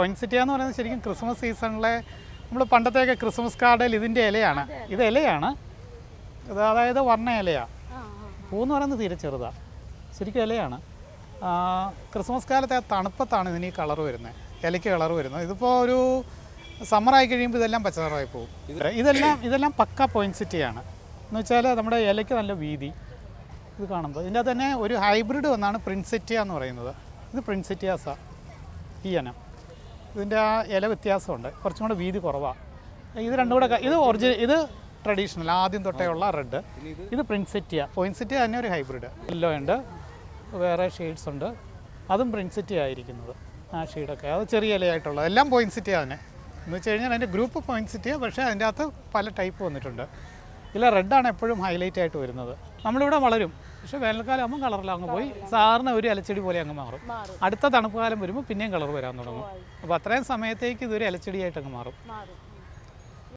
പോയിൻസിറ്റിയ എന്ന് പറയുന്നത് ശരിക്കും ക്രിസ്മസ് സീസണിലെ നമ്മൾ പണ്ടത്തെയൊക്കെ ക്രിസ്മസ് കാർഡിൽ ഇതിൻ്റെ ഇലയാണ്. ഇത് ഇലയാണ്, അതായത് വർണ്ണ ഇലയാണ്. പൂന്ന് പറയുന്നത് തീരെ ചെറുതാണ്, ശരിക്കും ഇലയാണ്. ക്രിസ്മസ് കാലത്തെ ആ തണുപ്പത്താണ് ഇതിന് ഈ കളർ വരുന്നത്, ഇലയ്ക്ക് കളർ വരുന്നത്. ഇതിപ്പോൾ ഒരു സമ്മറായി കഴിയുമ്പോൾ ഇതെല്ലാം പച്ച നിറമായി പോകും. ഇതെല്ലാം പക്ക പോയിൻസിറ്റിയാണ് എന്ന് വെച്ചാൽ നമ്മുടെ ഇലയ്ക്ക് നല്ല വീതി. ഇത് കാണുമ്പോൾ ഇതിൻ്റെ തന്നെ ഒരു ഹൈബ്രിഡ് വന്നാണ് പ്രിൻസെറ്റിയ എന്ന് പറയുന്നത്. ഇത് പ്രിൻസെറ്റിയാസ ഈ ഇനം. ഇതിൻ്റെ ആ ഇല വ്യത്യാസമുണ്ട്, കുറച്ചും കൂടെ വീതി കുറവാണ്. ഇത് രണ്ടും കൂടെ ഇത് ട്രഡീഷണൽ ആദ്യം തൊട്ടേ ഉള്ള റെഡ്. ഇത് പ്രിൻസെറ്റിയ. പോയിൻസെറ്റിയ തന്നെ ഒരു ഹൈബ്രിഡ്. യെല്ലോ ഉണ്ട്, വേറെ ഷെയ്ഡ്സ് ഉണ്ട്, അതും പ്രിൻസെറ്റിയ ആയിരിക്കുന്നത്. ആ ഷെയ്ഡൊക്കെ അത് ചെറിയ ഇലയായിട്ടുള്ളത് എല്ലാം പോയിൻസെറ്റിയ തന്നെ എന്ന് വെച്ച് കഴിഞ്ഞാൽ അതിൻ്റെ ഗ്രൂപ്പ് പോയിൻസെറ്റിയ. പക്ഷേ അതിൻ്റെ അകത്ത് പല ടൈപ്പ് വന്നിട്ടുണ്ട്. ഇല്ല റെഡാണ് എപ്പോഴും ഹൈലൈറ്റ് ആയിട്ട് വരുന്നത്. നമ്മളിവിടെ വളരും, പക്ഷേ വേനൽക്കാലം ആകുമ്പോൾ കളറിൽ അങ്ങ് പോയി സാറിന് ഒരു ഇലച്ചെടി പോലെ അങ്ങ് മാറും. അടുത്ത തണുപ്പ് കാലം വരുമ്പോൾ പിന്നെയും കളർ വരാൻ തുടങ്ങും. അപ്പോൾ അത്രയും സമയത്തേക്ക് ഇതൊരു ഇലച്ചെടിയായിട്ട് അങ്ങ് മാറും.